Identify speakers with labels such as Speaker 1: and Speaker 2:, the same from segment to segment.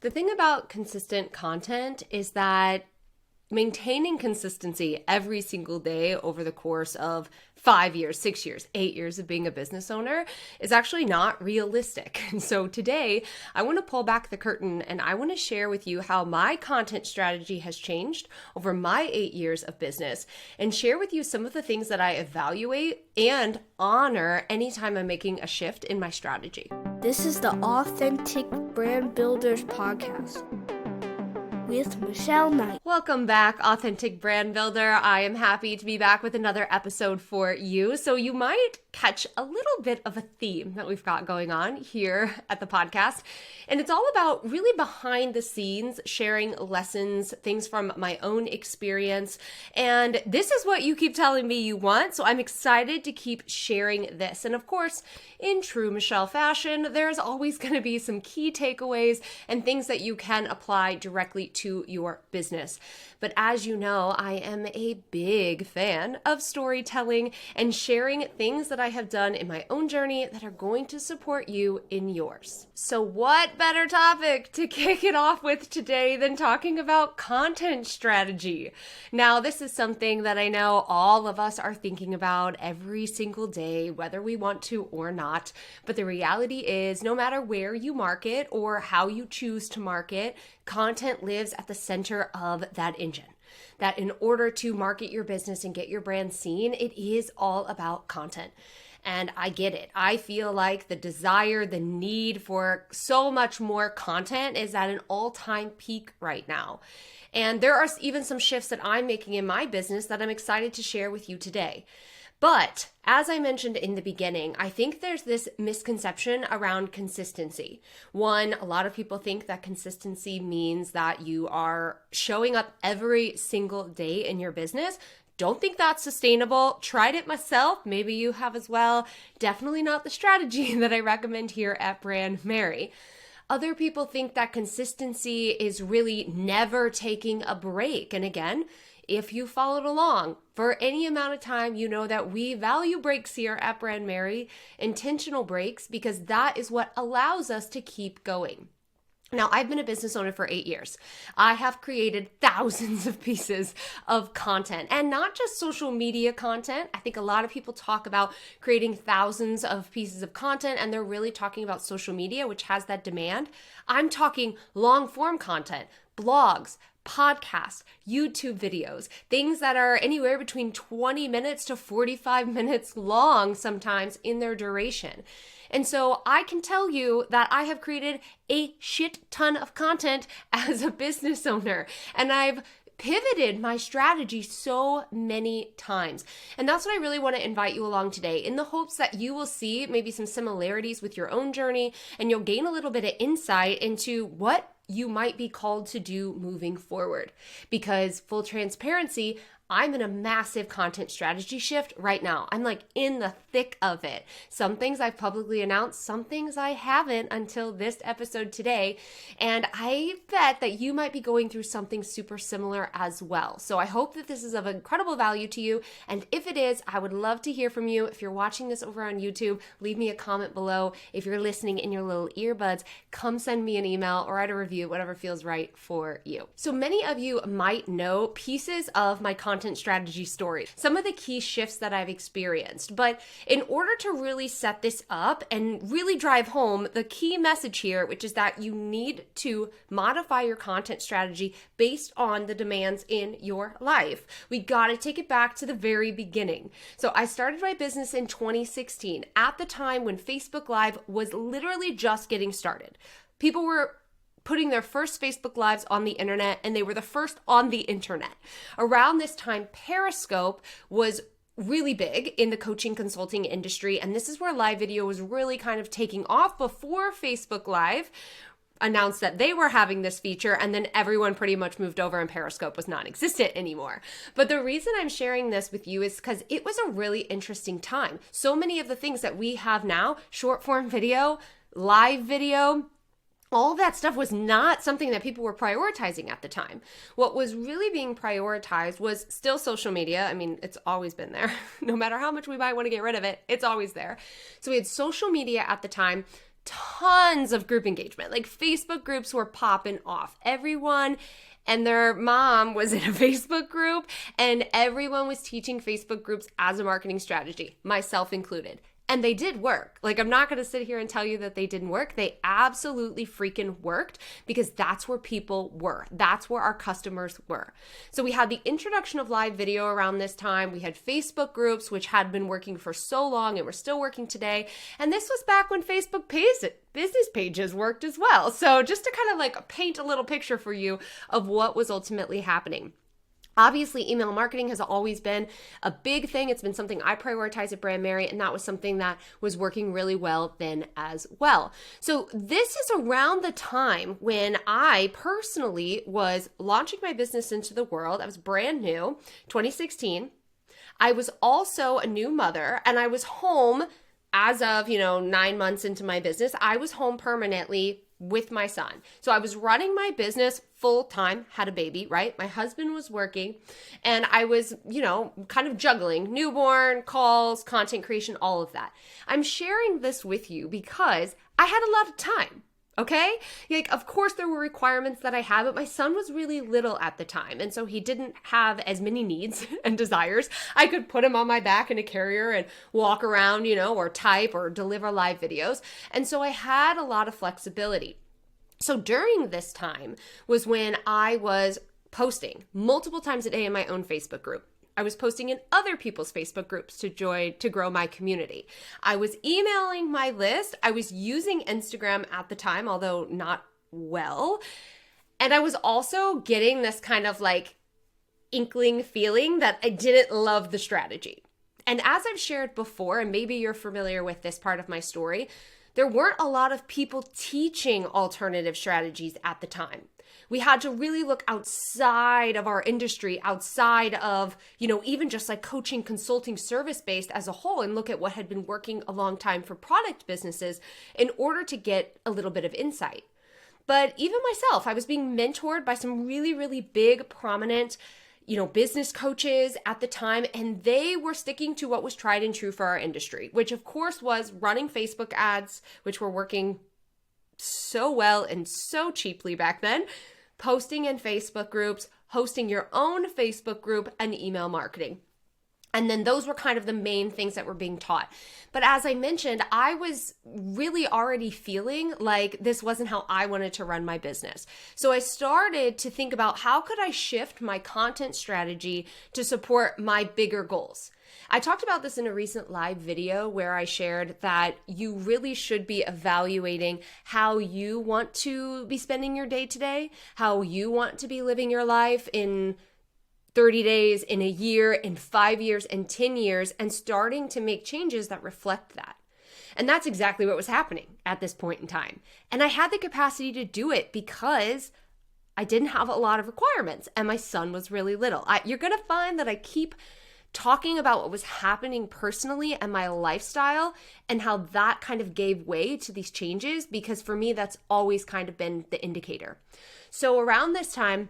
Speaker 1: The thing about consistent content is that maintaining consistency every single day over the course of 5 years, 6 years, 8 years of being a business owner is actually not realistic. And so today, I want to pull back the curtain and I want to share with you how my content strategy has changed over my 8 years of business and share with you some of the things that I evaluate and honor anytime I'm making a shift in my strategy.
Speaker 2: This is the Authentic Brand Builders Podcast with Michelle Knight.
Speaker 1: Welcome back, Authentic Brand Builder. I am happy to be back with another episode for you. So you might catch a little bit of a theme that we've got going on here at the podcast. And it's all about really behind the scenes, sharing lessons, things from my own experience. And this is what you keep telling me you want. So I'm excited to keep sharing this. And of course, in true Michelle fashion, there's always going to be some key takeaways and things that you can apply directly to your business. But as you know, I am a big fan of storytelling and sharing things that I have done in my own journey that are going to support you in yours. So what better topic to kick it off with today than talking about content strategy? Now, this is something that I know all of us are thinking about every single day, whether we want to or not. But the reality is, no matter where you market or how you choose to market, content lives at the center of that engine. That in order to market your business and get your brand seen, it is all about content. And I get it. I feel like the desire, the need for so much more content is at an all-time peak right now. And there are even some shifts that I'm making in my business that I'm excited to share with you today. But as I mentioned in the beginning, I think there's this misconception around consistency. One, a lot of people think that consistency means that you are showing up every single day in your business. Don't think that's sustainable. Tried it myself. Maybe you have as well. Definitely not the strategy that I recommend here at Brand Mary. Other people think that consistency is really never taking a break. And again, if you followed along for any amount of time, you know that we value breaks here at Brand Mary, intentional breaks, because that is what allows us to keep going. Now, I've been a business owner for 8 years. I have created thousands of pieces of content, and not just social media content. I think a lot of people talk about creating thousands of pieces of content, and they're really talking about social media, which has that demand. I'm talking long form content, blogs, podcasts, YouTube videos, things that are anywhere between 20 minutes to 45 minutes long sometimes in their duration. And so I can tell you that I have created a shit ton of content as a business owner, and I've pivoted my strategy so many times. And that's what I really want to invite you along today, in the hopes that you will see maybe some similarities with your own journey and you'll gain a little bit of insight into what you might be called to do moving forward. Because full transparency, I'm in a massive content strategy shift right now. I'm like in the thick of it. Some things I've publicly announced, some things I haven't until this episode today. And I bet that you might be going through something super similar as well. So I hope that this is of incredible value to you. And if it is, I would love to hear from you. If you're watching this over on YouTube, leave me a comment below. If you're listening in your little earbuds, come send me an email or write a review, whatever feels right for you. So many of you might know pieces of my content strategy story, some of the key shifts that I've experienced. But in order to really set this up and really drive home the key message here, which is that you need to modify your content strategy based on the demands in your life, we got to take it back to the very beginning. So I started my business in 2016, at the time when Facebook Live was literally just getting started. People were putting their first Facebook Lives on the internet, and they were the first on the internet. Around this time, Periscope was really big in the coaching consulting industry, and this is where live video was really kind of taking off before Facebook Live announced that they were having this feature, and then everyone pretty much moved over and Periscope was non-existent anymore. But the reason I'm sharing this with you is because it was a really interesting time. So many of the things that we have now, short form video, live video, all that stuff was not something that people were prioritizing at the time. What was really being prioritized was still social media. I mean, it's always been there. No matter how much we might want to get rid of it, it's always there. So we had social media at the time, tons of group engagement. Like Facebook groups were popping off. Everyone and their mom was in a Facebook group, and everyone was teaching Facebook groups as a marketing strategy, myself included. And they did work. Like, I'm not going to sit here and tell you that they didn't work. They absolutely freaking worked, because that's where people were. That's where our customers were. So we had the introduction of live video around this time. We had Facebook groups, which had been working for so long and were still working today. And this was back when Facebook business pages worked as well. So just to kind of like paint a little picture for you of what was ultimately happening. Obviously, email marketing has always been a big thing. It's been something I prioritize at Brand Mary, and that was something that was working really well then as well. So this is around the time when I personally was launching my business into the world. I was brand new, 2016. I was also a new mother, and I was home as of, 9 months into my business. I was home permanently with my son. So I was running my business full time, had a baby, right? My husband was working, and I was, kind of juggling newborn, calls, content creation, all of that. I'm sharing this with you because I had a lot of time. Okay? Like, of course there were requirements that I had, but my son was really little at the time. And so he didn't have as many needs and desires. I could put him on my back in a carrier and walk around, or type or deliver live videos. And so I had a lot of flexibility. So during this time was when I was posting multiple times a day in my own Facebook group. I was posting in other people's Facebook groups to grow my community. I was emailing my list. I was using Instagram at the time, although not well. And I was also getting this kind of like inkling feeling that I didn't love the strategy. And as I've shared before, and maybe you're familiar with this part of my story, there weren't a lot of people teaching alternative strategies at the time. We had to really look outside of our industry, outside of, even just like coaching, consulting, service-based as a whole, and look at what had been working a long time for product businesses in order to get a little bit of insight. But even myself, I was being mentored by some really, really big, prominent, business coaches at the time, and they were sticking to what was tried and true for our industry, which of course was running Facebook ads, which were working so well and so cheaply back then, posting in Facebook groups, hosting your own Facebook group, and email marketing. And then those were kind of the main things that were being taught. But as I mentioned, I was really already feeling like this wasn't how I wanted to run my business. So I started to think about how could I shift my content strategy to support my bigger goals. I talked about this in a recent live video where I shared that you really should be evaluating how you want to be spending your day today, how you want to be living your life in 30 days, in a year, in 5 years, in 10 years, and starting to make changes that reflect that. And that's exactly what was happening at this point in time. And I had the capacity to do it because I didn't have a lot of requirements and my son was really little. You're going to find that I keep talking about what was happening personally and my lifestyle and how that kind of gave way to these changes, because for me, that's always kind of been the indicator. So around this time,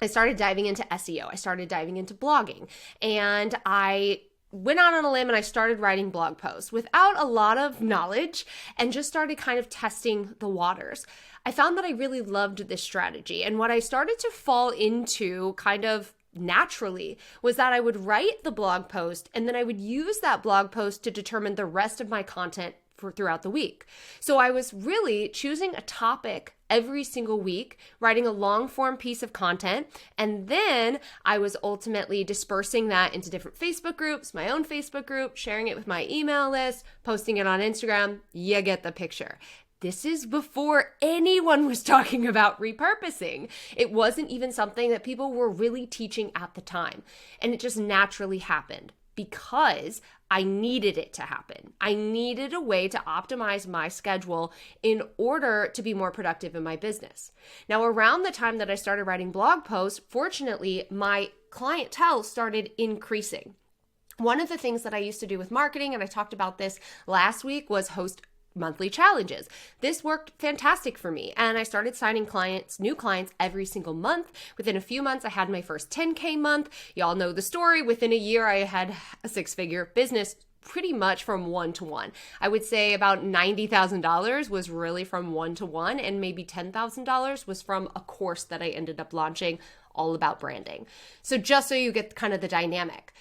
Speaker 1: I started diving into SEO. I started diving into blogging, and I went out on a limb and I started writing blog posts without a lot of knowledge and just started kind of testing the waters. I found that I really loved this strategy, and what I started to fall into kind of naturally was that I would write the blog post and then I would use that blog post to determine the rest of my content for throughout the week. So I was really choosing a topic every single week, writing a long form piece of content, and then I was ultimately dispersing that into different Facebook groups, my own Facebook group, sharing it with my email list, posting it on Instagram. You get the picture. This is before anyone was talking about repurposing. It wasn't even something that people were really teaching at the time. And it just naturally happened because I needed it to happen. I needed a way to optimize my schedule in order to be more productive in my business. Now, around the time that I started writing blog posts, fortunately, my clientele started increasing. One of the things that I used to do with marketing, and I talked about this last week, was host monthly challenges. This worked fantastic for me, and I started signing new clients every single month. Within a few months, I had my first 10K month. Y'all know the story. Within a year, I had a 6-figure business pretty much from one-to-one. I would say about $90,000 was really from one-to-one, and maybe $10,000 was from a course that I ended up launching all about branding. So just so you get kind of the dynamic.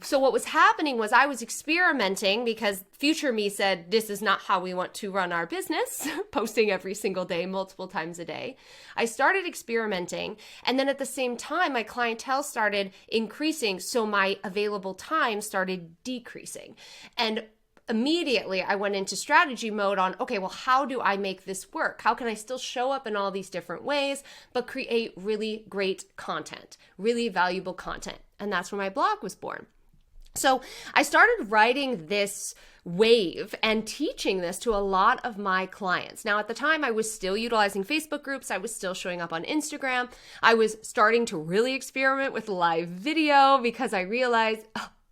Speaker 1: So what was happening was I was experimenting because future me said, this is not how we want to run our business, posting every single day, multiple times a day. I started experimenting, and then at the same time, my clientele started increasing, so my available time started decreasing. And immediately I went into strategy mode on, okay, well, how do I make this work? How can I still show up in all these different ways, but create really great content, really valuable content? And that's where my blog was born. So I started writing this wave and teaching this to a lot of my clients. Now, at the time, I was still utilizing Facebook groups. I was still showing up on Instagram. I was starting to really experiment with live video because I realized,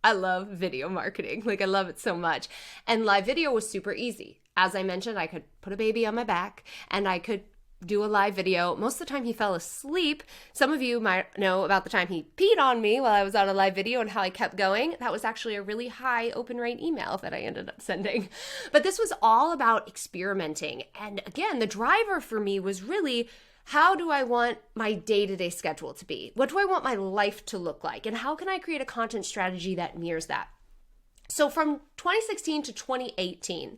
Speaker 1: I love video marketing. Like, I love it so much. And live video was super easy. As I mentioned, I could put a baby on my back and I could do a live video. Most of the time he fell asleep. Some of you might know about the time he peed on me while I was on a live video and how I kept going. That was actually a really high open rate email that I ended up sending. But this was all about experimenting. And again, the driver for me was really, how do I want my day-to-day schedule to be? What do I want my life to look like? And how can I create a content strategy that mirrors that? So from 2016 to 2018,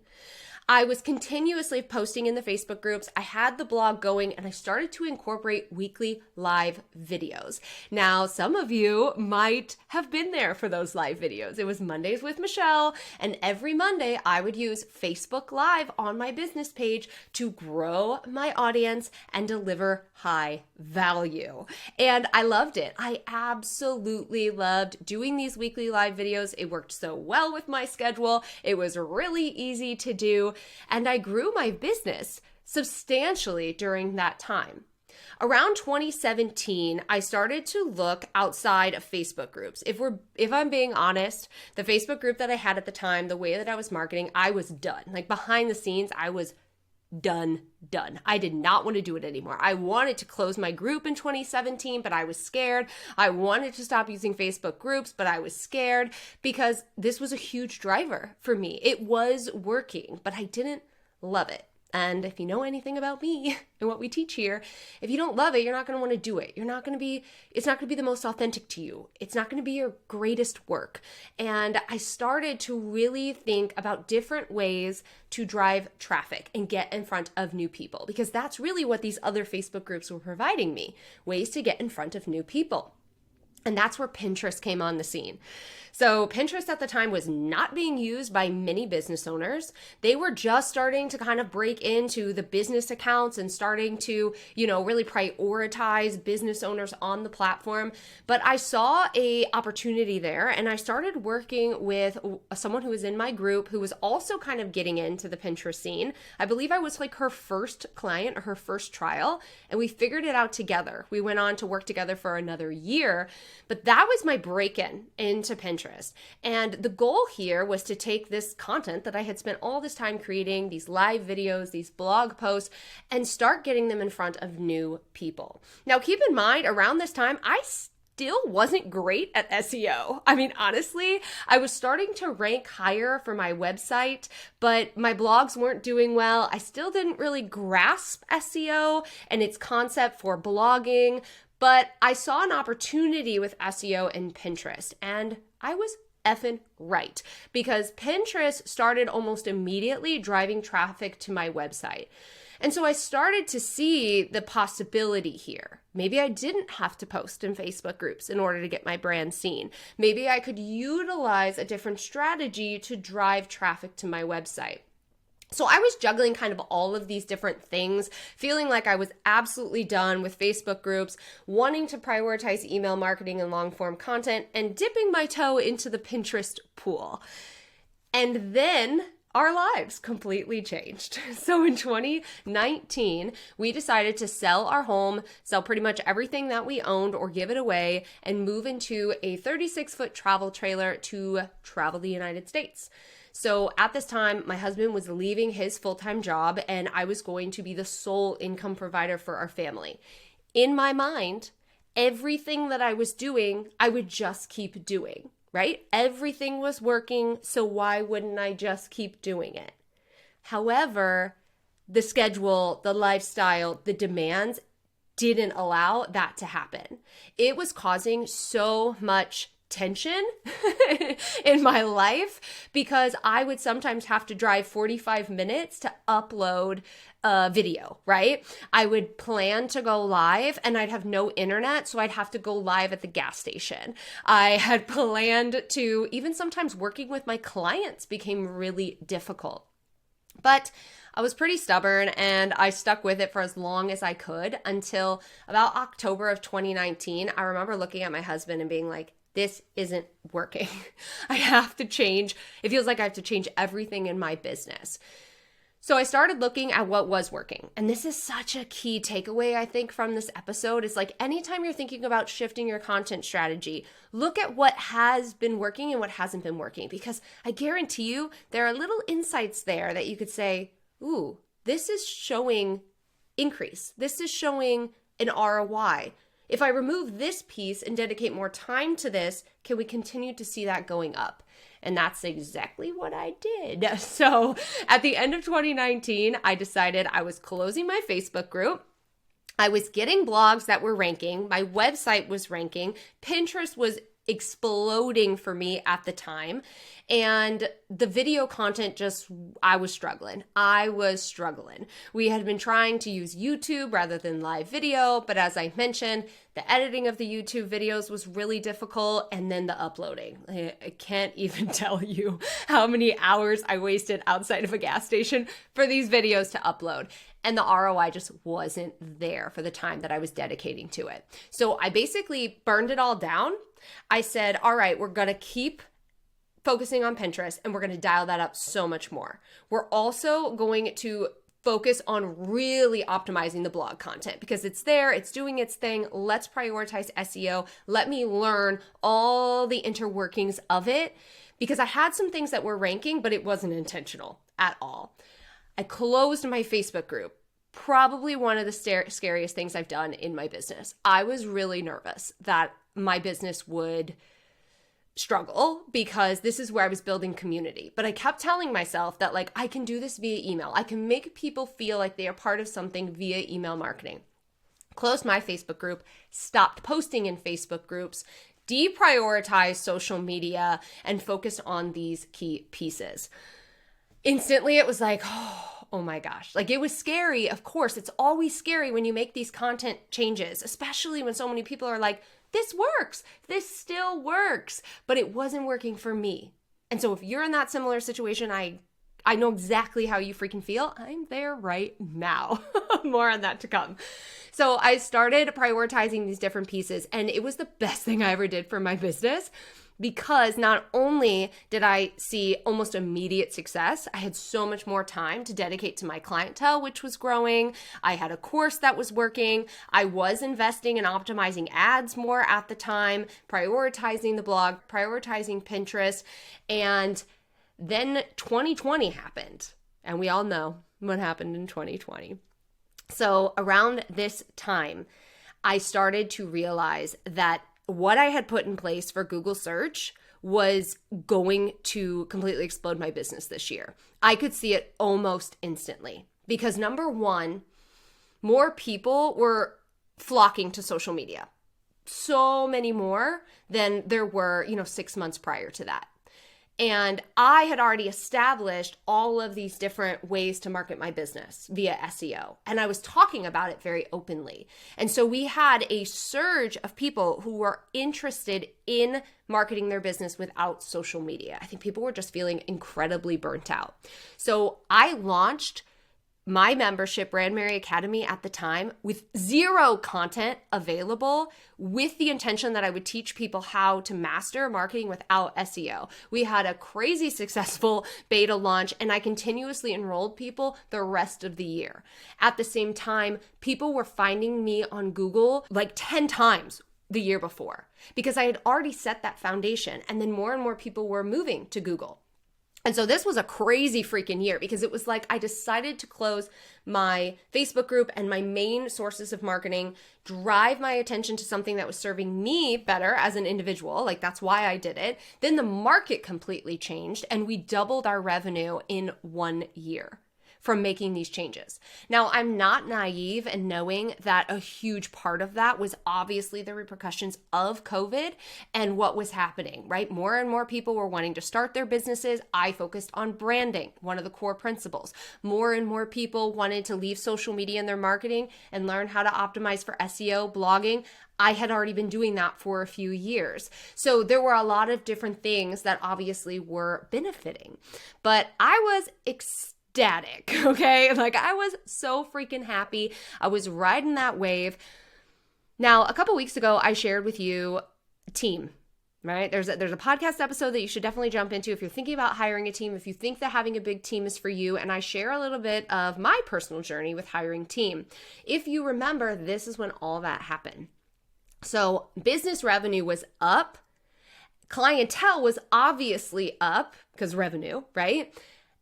Speaker 1: I was continuously posting in the Facebook groups. I had the blog going and I started to incorporate weekly live videos. Now, some of you might have been there for those live videos. It was Mondays with Michelle, and every Monday I would use Facebook Live on my business page to grow my audience and deliver high value. And I loved it. I absolutely loved doing these weekly live videos. It worked so well with my schedule. It was really easy to do. And I grew my business substantially during that time. Around 2017, I started to look outside of Facebook groups. If I'm being honest, the Facebook group that I had at the time, the way that I was marketing, I was done. Like, behind the scenes, I was done. I did not want to do it anymore. I wanted to close my group in 2017, but I was scared. I wanted to stop using Facebook groups, but I was scared because this was a huge driver for me. It was working, but I didn't love it. And if you know anything about me and what we teach here, if you don't love it, you're not going to want to do it. It's not going to be the most authentic to you. It's not going to be your greatest work. And I started to really think about different ways to drive traffic and get in front of new people, because that's really what these other Facebook groups were providing me, ways to get in front of new people. And that's where Pinterest came on the scene. So Pinterest at the time was not being used by many business owners. They were just starting to kind of break into the business accounts and starting to, really prioritize business owners on the platform. But I saw a opportunity there, and I started working with someone who was in my group who was also kind of getting into the Pinterest scene. I believe I was like her first client or her first trial, and we figured it out together. We went on to work together for another year, but that was my break-in into Pinterest. And the goal here was to take this content that I had spent all this time creating, these live videos, these blog posts, and start getting them in front of new people. Now, keep in mind, around this time, I still wasn't great at SEO. I mean, honestly, I was starting to rank higher for my website, but my blogs weren't doing well. I still didn't really grasp SEO and its concept for blogging, but I saw an opportunity with SEO and Pinterest, and I was effing right, because Pinterest started almost immediately driving traffic to my website. And so I started to see the possibility here. Maybe I didn't have to post in Facebook groups in order to get my brand seen. Maybe I could utilize a different strategy to drive traffic to my website. So I was juggling kind of all of these different things, feeling like I was absolutely done with Facebook groups, wanting to prioritize email marketing and long form content, and dipping my toe into the Pinterest pool. And then our lives completely changed. So in 2019, we decided to sell our home, sell pretty much everything that we owned or give it away, and move into a 36-foot travel trailer to travel the United States. So at this time, my husband was leaving his full-time job, and I was going to be the sole income provider for our family. In my mind, everything that I was doing, I would just keep doing. right? Everything was working, so why wouldn't I just keep doing it? However, the schedule, the lifestyle, the demands didn't allow that to happen. It was causing so much tension in my life because I would sometimes have to drive 45 minutes to upload a video, right? I would plan to go live and I'd have no internet, so I'd have to go live at the gas station. I had planned to, even sometimes working with my clients became really difficult. But I was pretty stubborn and I stuck with it for as long as I could until about October of 2019. I remember looking at my husband and being like, this isn't working. I have to change. It feels like I have to change everything in my business. So I started looking at what was working. And this is such a key takeaway, I think, from this episode. Is like anytime you're thinking about shifting your content strategy, look at what has been working and what hasn't been working. Because I guarantee you, there are little insights there that you could say, ooh, this is showing increase. This is showing an ROI. If I remove this piece and dedicate more time to this, can we continue to see that going up? And that's exactly what I did. So at the end of 2019, I decided I was closing my Facebook group. I was getting blogs that were ranking. My website was ranking. Pinterest was exploding for me at the time. And the video content I was struggling. We had been trying to use YouTube rather than live video, but as I mentioned, the editing of the YouTube videos was really difficult, and then the uploading. I can't even tell you how many hours I wasted outside of a gas station for these videos to upload. And the ROI just wasn't there for the time that I was dedicating to it. So I basically burned it all down. I said, all right, we're going to keep focusing on Pinterest and we're going to dial that up so much more. We're also going to focus on really optimizing the blog content because it's there, it's doing its thing. Let's prioritize SEO. Let me learn all the interworkings of it because I had some things that were ranking, but it wasn't intentional at all. I closed my Facebook group. Probably one of the scariest things I've done in my business. I was really nervous that my business would struggle because this is where I was building community. But I kept telling myself that like I can do this via email. I can make people feel like they are part of something via email marketing. Closed my Facebook group, stopped posting in Facebook groups, deprioritized social media, and focused on these key pieces. Instantly, it was like, oh my gosh. Like it was scary. Of course, it's always scary when you make these content changes, especially when so many people are like, this works. This still works. But it wasn't working for me. And so if you're in that similar situation, I know exactly how you freaking feel. I'm there right now. More on that to come. So I started prioritizing these different pieces, and it was the best thing I ever did for my business. Because not only did I see almost immediate success, I had so much more time to dedicate to my clientele, which was growing. I had a course that was working. I was investing in optimizing ads more at the time, prioritizing the blog, prioritizing Pinterest. And then 2020 happened. And we all know what happened in 2020. So around this time, I started to realize that what I had put in place for Google search was going to completely explode my business this year. I could see it almost instantly because number one, more people were flocking to social media. So many more than there were, 6 months prior to that. And I had already established all of these different ways to market my business via SEO. And I was talking about it very openly. And so we had a surge of people who were interested in marketing their business without social media. I think people were just feeling incredibly burnt out. So I launched my membership, Brand Mary Academy, at the time with zero content available, with the intention that I would teach people how to master marketing without SEO. We had a crazy successful beta launch, and I continuously enrolled people the rest of the year. At the same time, people were finding me on Google like 10 times the year before because I had already set that foundation, and then more and more people were moving to Google. And so this was a crazy freaking year because it was like I decided to close my Facebook group and my main sources of marketing, drive my attention to something that was serving me better as an individual. Like that's why I did it. Then the market completely changed and we doubled our revenue in 1 year from making these changes. Now, I'm not naive in knowing that a huge part of that was obviously the repercussions of COVID and what was happening, right? More and more people were wanting to start their businesses. I focused on branding, one of the core principles. More and more people wanted to leave social media in their marketing and learn how to optimize for SEO, blogging. I had already been doing that for a few years. So there were a lot of different things that obviously were benefiting. But I was ecstatic, okay? Like I was so freaking happy. I was riding that wave. Now, a couple weeks ago, I shared with you a team, right? There's a podcast episode that you should definitely jump into if you're thinking about hiring a team, if you think that having a big team is for you. And I share a little bit of my personal journey with hiring team. If you remember, this is when all that happened. So business revenue was up. Clientele was obviously up because revenue, right?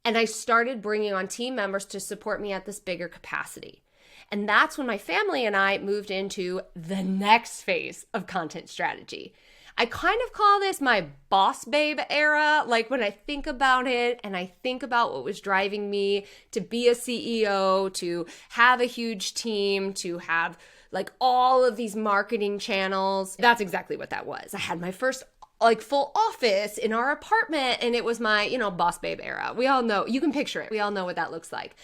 Speaker 1: And I started bringing on team members to support me at this bigger capacity. And that's when my family and I moved into the next phase of content strategy. I kind of call this my boss babe era. Like when I think about it and I think about what was driving me to be a CEO, to have a huge team, to have like all of these marketing channels, that's exactly what that was. I had my first like full office in our apartment and it was my, boss babe era. We all know, you can picture it. We all know what that looks like.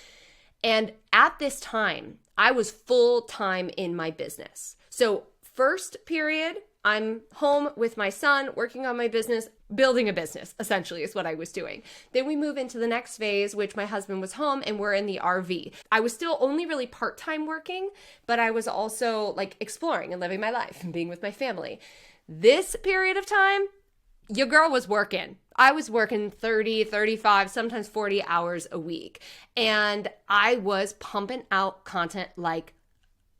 Speaker 1: And at this time, I was full time in my business. So first period, I'm home with my son, working on my business, building a business, essentially is what I was doing. Then we move into the next phase, which my husband was home and we're in the RV. I was still only really part-time working, but I was also like exploring and living my life and being with my family. This period of time, your girl was working. I was working 30, 35, sometimes 40 hours a week. And I was pumping out content like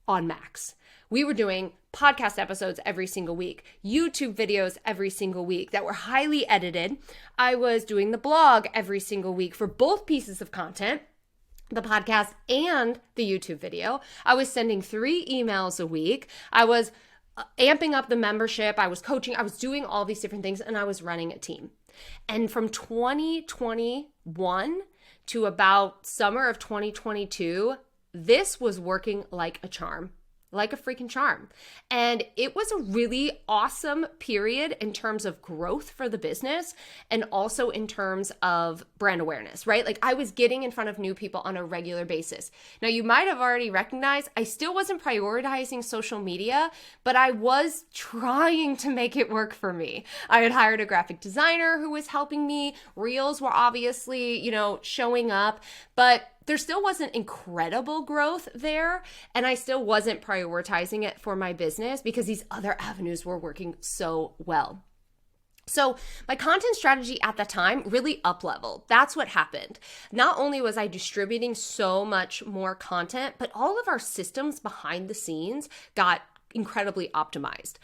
Speaker 1: on max. We were doing podcast episodes every single week, YouTube videos every single week that were highly edited. I was doing the blog every single week for both pieces of content, the podcast and the YouTube video. I was sending 3 emails a week. I was amping up the membership. I was coaching. I was doing all these different things and I was running a team. And from 2021 to about summer of 2022, this was working like a charm. Like a freaking charm. And it was a really awesome period in terms of growth for the business and also in terms of brand awareness, right? Like I was getting in front of new people on a regular basis. Now you might have already recognized I still wasn't prioritizing social media, but I was trying to make it work for me. I had hired a graphic designer who was helping me. Reels were obviously, showing up, but there still wasn't incredible growth there, and I still wasn't prioritizing it for my business because these other avenues were working so well. So my content strategy at the time really up-leveled. That's what happened. Not only was I distributing so much more content, but all of our systems behind the scenes got incredibly optimized.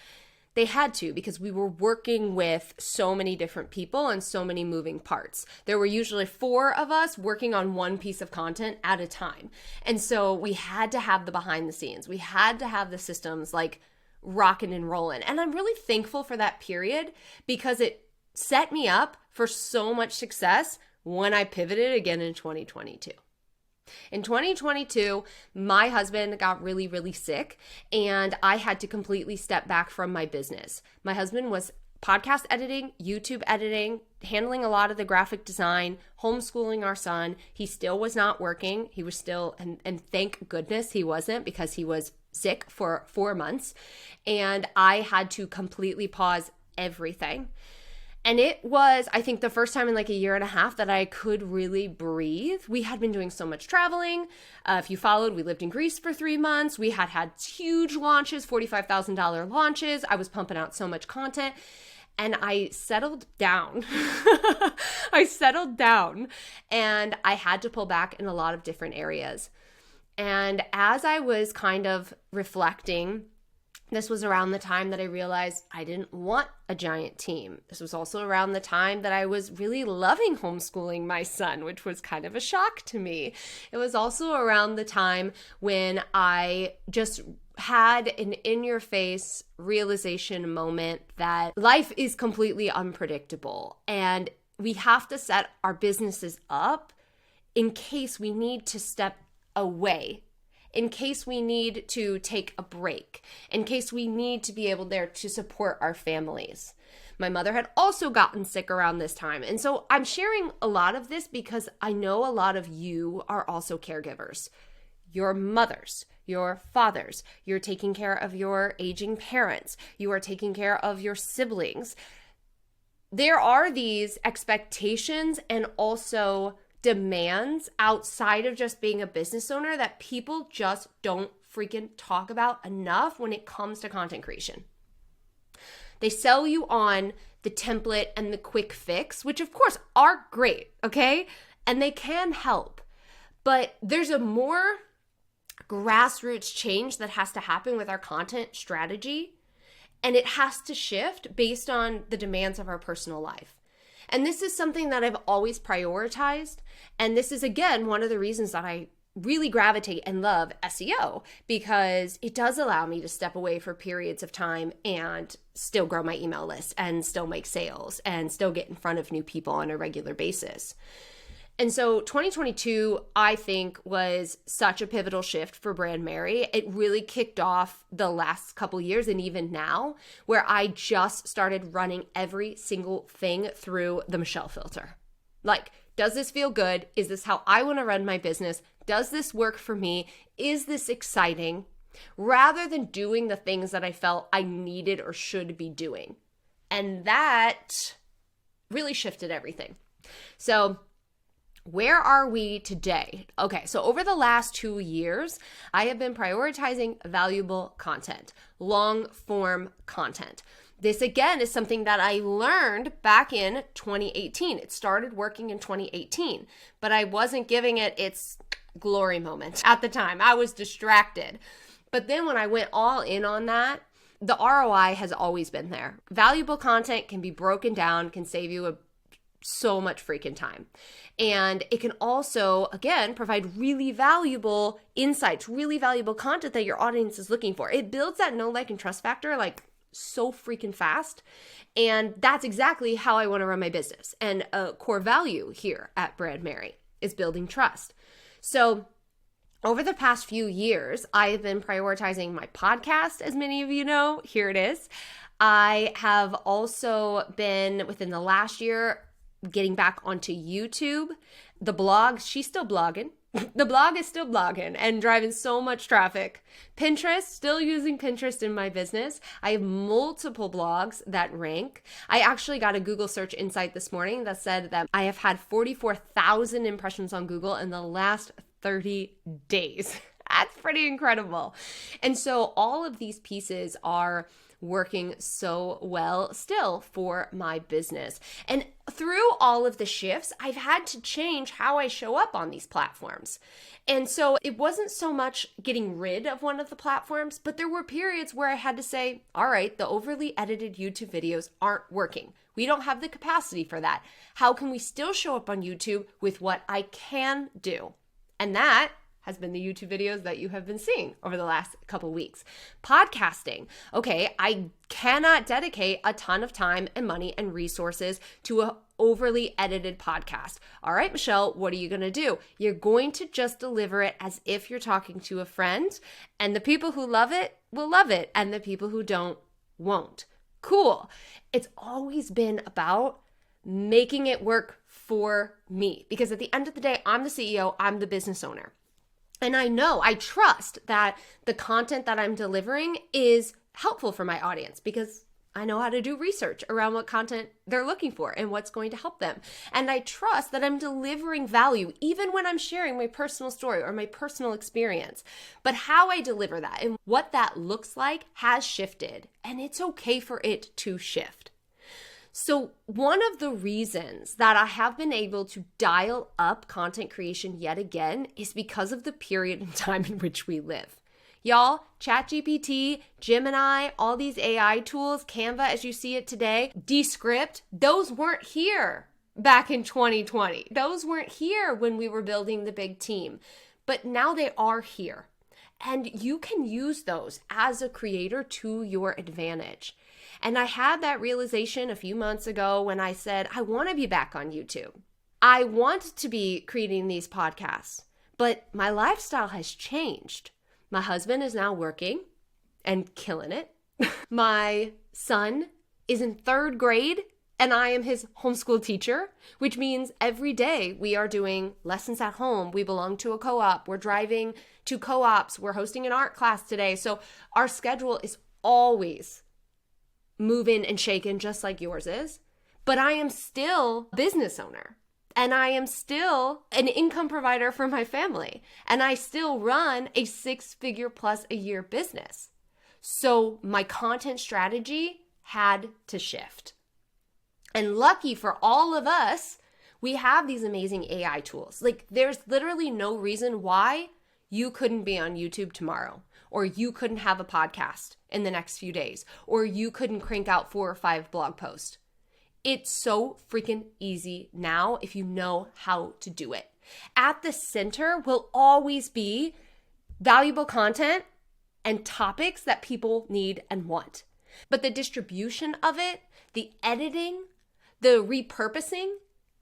Speaker 1: They had to because we were working with so many different people and so many moving parts. There were usually 4 of us working on one piece of content at a time. And so we had to have the behind the scenes. We had to have the systems like rocking and rolling. And I'm really thankful for that period because it set me up for so much success when I pivoted again in 2022. In 2022, my husband got really, really sick and I had to completely step back from my business. My husband was podcast editing, YouTube editing, handling a lot of the graphic design, homeschooling our son. He still was not working. He was still, and thank goodness he wasn't because he was sick for 4 months. And I had to completely pause everything. And it was, I think, the first time in like a year and a half that I could really breathe. We had been doing so much traveling. If you followed, we lived in Greece for 3 months. We had huge launches, $45,000 launches. I was pumping out so much content. And I settled down. I settled down and I had to pull back in a lot of different areas. And as I was kind of reflecting This was around the time that I realized I didn't want a giant team. This was also around the time that I was really loving homeschooling my son, which was kind of a shock to me. It was also around the time when I just had an in-your-face realization moment that life is completely unpredictable and we have to set our businesses up in case we need to step away, in case we need to take a break, in case we need to be able there to support our families. My mother had also gotten sick around this time. And so I'm sharing a lot of this because I know a lot of you are also caregivers. Your mothers, your fathers, you're taking care of your aging parents, you are taking care of your siblings. There are these expectations and also demands outside of just being a business owner that people just don't freaking talk about enough when it comes to content creation. They sell you on the template and the quick fix, which of course are great, okay? And they can help. But there's a more grassroots change that has to happen with our content strategy, and it has to shift based on the demands of our personal life. And this is something that I've always prioritized. And this is, again, one of the reasons that I really gravitate and love SEO, because it does allow me to step away for periods of time and still grow my email list and still make sales and still get in front of new people on a regular basis. And so 2022, I think, was such a pivotal shift for Brand Mary. It really kicked off the last couple years and even now, where I just started running every single thing through the Michelle filter. Like, does this feel good? Is this how I want to run my business? Does this work for me? Is this exciting? Rather than doing the things that I felt I needed or should be doing. And that really shifted everything. So where are we today? Okay, so over the last 2 years, I have been prioritizing valuable content, long form content. This, again, is something that I learned back in 2018. It started working in 2018, but I wasn't giving it its glory moment at the time. I was distracted. But then when I went all in on that, the ROI has always been there. Valuable content can be broken down, can save you so much freaking time. And it can also, again, provide really valuable insights, really valuable content that your audience is looking for. It builds that know, like, and trust factor like so freaking fast. And that's exactly how I want to run my business. And a core value here at Brand Mary is building trust. So over the past few years, I have been prioritizing my podcast, as many of you know. Here it is. I have also been, within the last year, getting back onto YouTube. The blog, she's still blogging. The blog is still blogging and driving so much traffic. Pinterest, still using Pinterest in my business. I have multiple blogs that rank. I actually got a Google search insight this morning that said that I have had 44,000 impressions on Google in the last 30 days. That's pretty incredible. And so all of these pieces are working so well still for my business. And through all of the shifts, I've had to change how I show up on these platforms. And so it wasn't so much getting rid of one of the platforms, but there were periods where I had to say, all right, the overly edited YouTube videos aren't working. We don't have the capacity for that. How can we still show up on YouTube with what I can do? And that has been the YouTube videos that you have been seeing over the last couple weeks. Podcasting. Okay, I cannot dedicate a ton of time and money and resources to an overly edited podcast. All right, Michelle, what are you going to do? You're going to just deliver it as if you're talking to a friend, and the people who love it will love it, and the people who don't won't. Cool. It's always been about making it work for me, because at the end of the day, I'm the CEO, I'm the business owner. And I trust that the content that I'm delivering is helpful for my audience because I know how to do research around what content they're looking for and what's going to help them. And I trust that I'm delivering value even when I'm sharing my personal story or my personal experience. But how I deliver that and what that looks like has shifted, and it's okay for it to shift. So one of the reasons that I have been able to dial up content creation yet again is because of the period in time in which we live. Y'all, ChatGPT, Gemini, all these AI tools, Canva as you see it today, Descript, those weren't here back in 2020. Those weren't here when we were building the big team, but now they are here. And you can use those as a creator to your advantage. And I had that realization a few months ago when I said, I want to be back on YouTube. I want to be creating these podcasts, but my lifestyle has changed. My husband is now working and killing it. My son is in 3rd grade and I am his homeschool teacher, which means every day we are doing lessons at home. We belong to a co-op. We're driving to co-ops. We're hosting an art class today. So our schedule is always moving and shaking just like yours is. But I am still a business owner. And I am still an income provider for my family. And I still run a 6-figure plus a year business. So my content strategy had to shift. And lucky for all of us, we have these amazing AI tools. Like there's literally no reason why you couldn't be on YouTube tomorrow, or you couldn't have a podcast in the next few days, or you couldn't crank out 4 or 5 blog posts. It's so freaking easy now if you know how to do it. At the center will always be valuable content and topics that people need and want. But the distribution of it, the editing, the repurposing,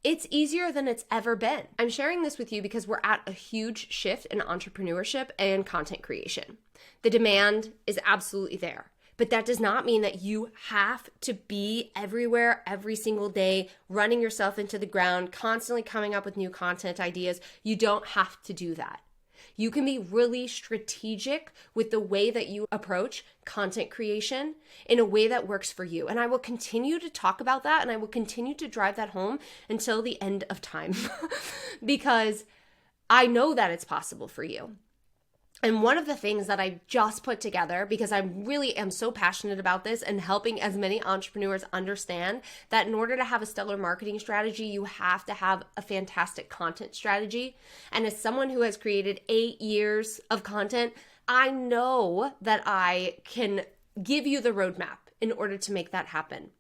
Speaker 1: it's easier than it's ever been. I'm sharing this with you because we're at a huge shift in entrepreneurship and content creation. The demand is absolutely there. But that does not mean that you have to be everywhere every single day, running yourself into the ground, constantly coming up with new content ideas. You don't have to do that. You can be really strategic with the way that you approach content creation in a way that works for you. And I will continue to talk about that, and I will continue to drive that home until the end of time because I know that it's possible for you. And one of the things that I just put together, because I really am so passionate about this and helping as many entrepreneurs understand that in order to have a stellar marketing strategy, you have to have a fantastic content strategy. And as someone who has created 8 years of content, I know that I can give you the roadmap in order to make that happen.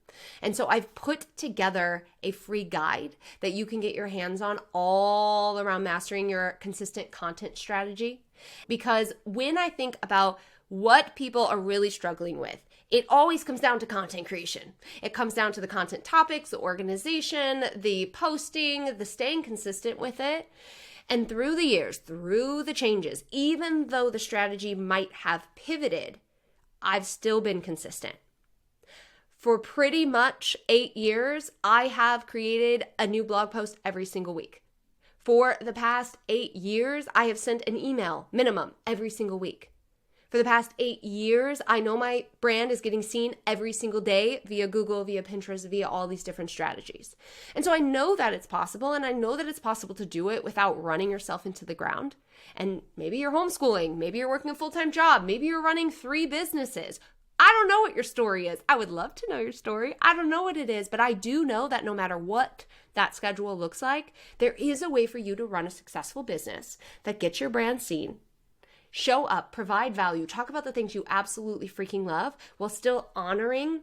Speaker 1: And so I've put together a free guide that you can get your hands on all around mastering your consistent content strategy. Because when I think about what people are really struggling with, it always comes down to content creation. It comes down to the content topics, the organization, the posting, the staying consistent with it. And through the years, through the changes, even though the strategy might have pivoted, I've still been consistent. For pretty much 8 years, I have created a new blog post every single week. For the past 8 years, I have sent an email minimum every single week. For the past 8 years, I know my brand is getting seen every single day via Google, via Pinterest, via all these different strategies. And so I know that it's possible, and I know that it's possible to do it without running yourself into the ground. And maybe you're homeschooling, maybe you're working a full-time job, maybe you're running 3 businesses. I don't know what your story is. I would love to know your story. I don't know what it is, but I do know that no matter what that schedule looks like, there is a way for you to run a successful business that gets your brand seen, show up, provide value, talk about the things you absolutely freaking love while still honoring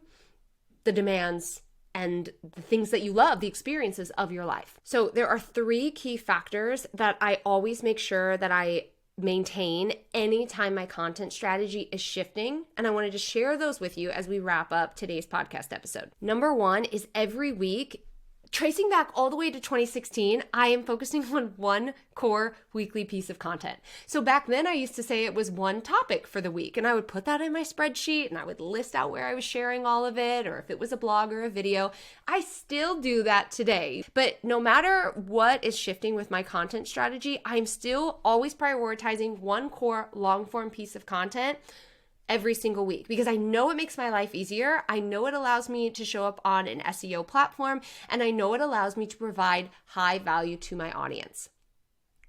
Speaker 1: the demands and the things that you love, the experiences of your life. So there are 3 key factors that I always make sure that I maintain anytime my content strategy is shifting. And I wanted to share those with you as we wrap up today's podcast episode. Number 1 is every week, tracing back all the way to 2016, I am focusing on one core weekly piece of content. So back then I used to say it was one topic for the week, and I would put that in my spreadsheet and I would list out where I was sharing all of it, or if it was a blog or a video. I still do that today, but no matter what is shifting with my content strategy, I'm still always prioritizing one core long form piece of content every single week, because I know it makes my life easier. I know it allows me to show up on an SEO platform, and I know it allows me to provide high value to my audience.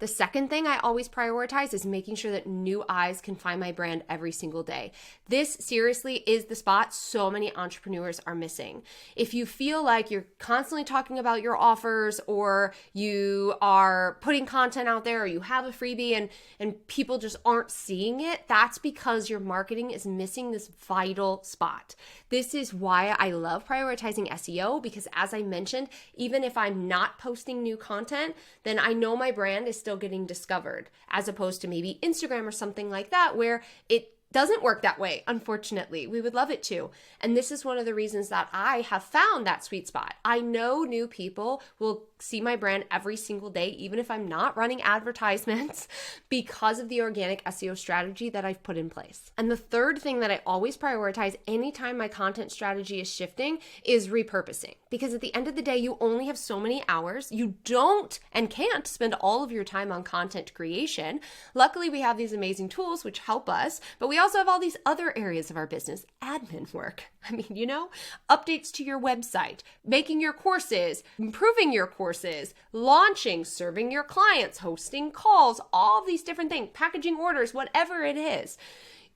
Speaker 1: The second thing I always prioritize is making sure that new eyes can find my brand every single day. This seriously is the spot so many entrepreneurs are missing. If you feel like you're constantly talking about your offers, or you are putting content out there, or you have a freebie and people just aren't seeing it, that's because your marketing is missing this vital spot. This is why I love prioritizing SEO, because as I mentioned, even if I'm not posting new content, then I know my brand is still getting discovered, as opposed to maybe Instagram or something like that, where it doesn't work that way, unfortunately. We would love it to. And this is one of the reasons that I have found that sweet spot. I know new people will see my brand every single day, even if I'm not running advertisements, because of the organic SEO strategy that I've put in place. And the third thing that I always prioritize anytime my content strategy is shifting is repurposing. Because at the end of the day, you only have so many hours. You don't and can't spend all of your time on content creation. Luckily, we have these amazing tools which help us, but we also have all these other areas of our business, admin work. I mean, updates to your website, making your courses, improving your courses, launching, serving your clients, hosting calls, all of these different things, packaging orders, whatever it is.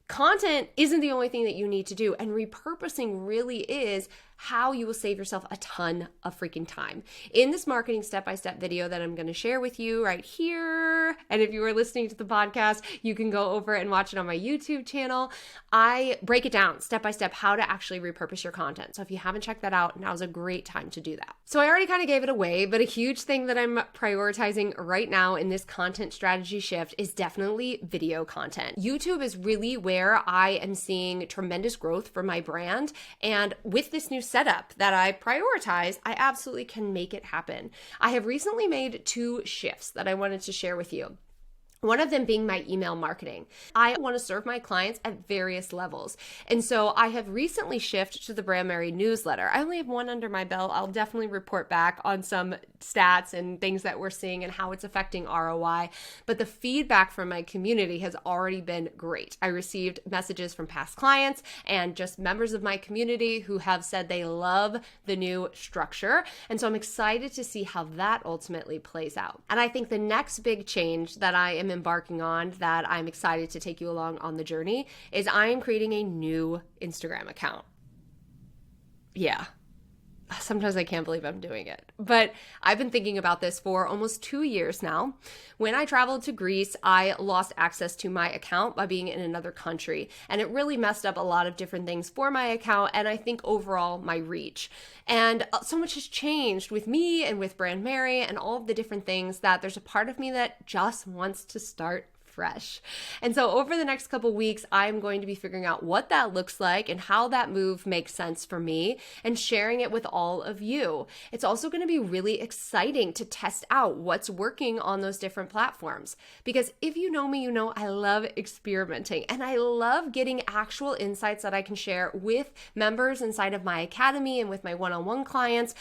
Speaker 1: Content isn't the only thing that you need to do, and repurposing really is how you will save yourself a ton of freaking time. In this marketing step-by-step video that I'm going to share with you right here, and if you are listening to the podcast, you can go over and watch it on my YouTube channel. I break it down step-by-step how to actually repurpose your content. So if you haven't checked that out, now's a great time to do that. So I already kind of gave it away, but a huge thing that I'm prioritizing right now in this content strategy shift is definitely video content. YouTube is really where I am seeing tremendous growth for my brand, and with this new setup that I prioritize, I absolutely can make it happen. I have recently made 2 shifts that I wanted to share with you. One of them being my email marketing. I want to serve my clients at various levels. And so I have recently shifted to the Brand Mary newsletter. I only have one under my belt. I'll definitely report back on some stats and things that we're seeing and how it's affecting ROI. But the feedback from my community has already been great. I received messages from past clients and just members of my community who have said they love the new structure. And so I'm excited to see how that ultimately plays out. And I think the next big change that I am embarking on, that I'm excited to take you along on the journey, is I am creating a new Instagram account. Yeah. Sometimes I can't believe I'm doing it, but I've been thinking about this for almost 2 years now. When I traveled to Greece, I lost access to my account by being in another country, and it really messed up a lot of different things for my account, and I think overall my reach. And so much has changed with me and with Brand Mary and all of the different things that there's a part of me that just wants to start fresh. And so over the next couple weeks, I'm going to be figuring out what that looks like and how that move makes sense for me and sharing it with all of you. It's also going to be really exciting to test out what's working on those different platforms. Because if you know me, you know I love experimenting and I love getting actual insights that I can share with members inside of my academy and with my one-on-one clients.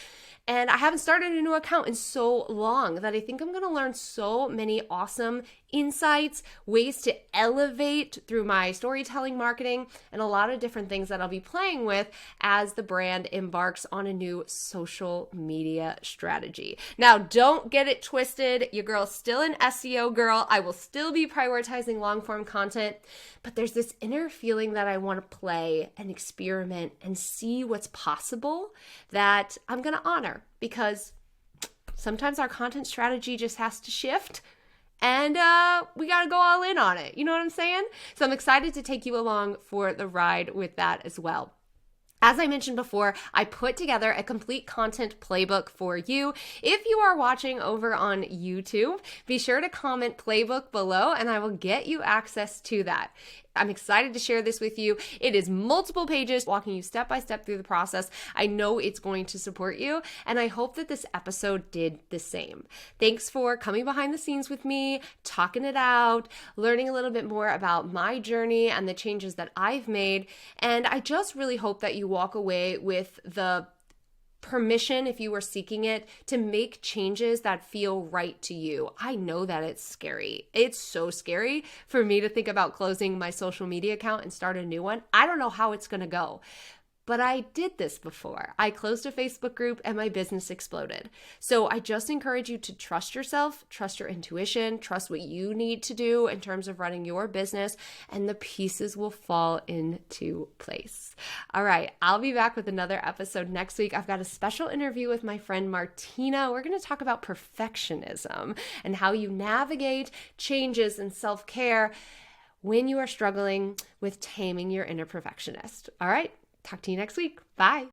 Speaker 1: And I haven't started a new account in so long that I think I'm going to learn so many awesome insights, ways to elevate through my storytelling marketing, and a lot of different things that I'll be playing with as the brand embarks on a new social media strategy. Now, don't get it twisted. Your girl's still an SEO girl. I will still be prioritizing long form content, but there's this inner feeling that I want to play and experiment and see what's possible that I'm going to honor, because sometimes our content strategy just has to shift. And we got to go all in on it. You know what I'm saying? So I'm excited to take you along for the ride with that as well. As I mentioned before, I put together a complete content playbook for you. If you are watching over on YouTube, be sure to comment playbook below and I will get you access to that. I'm excited to share this with you. It is multiple pages walking you step by step through the process. I know it's going to support you, and I hope that this episode did the same. Thanks for coming behind the scenes with me, talking it out, learning a little bit more about my journey and the changes that I've made. And I just really hope that you walk away with the permission, if you were seeking it, to make changes that feel right to you. I know that it's scary. It's so scary for me to think about closing my social media account and start a new one. I don't know how it's going to go. but I did this before. I closed a Facebook group and my business exploded. So I just encourage you to trust yourself, trust your intuition, trust what you need to do in terms of running your business, and the pieces will fall into place. All right, I'll be back with another episode next week. I've got a special interview with my friend Martina. We're going to talk about perfectionism and how you navigate changes and self-care when you are struggling with taming your inner perfectionist. All right, talk to you next week. Bye.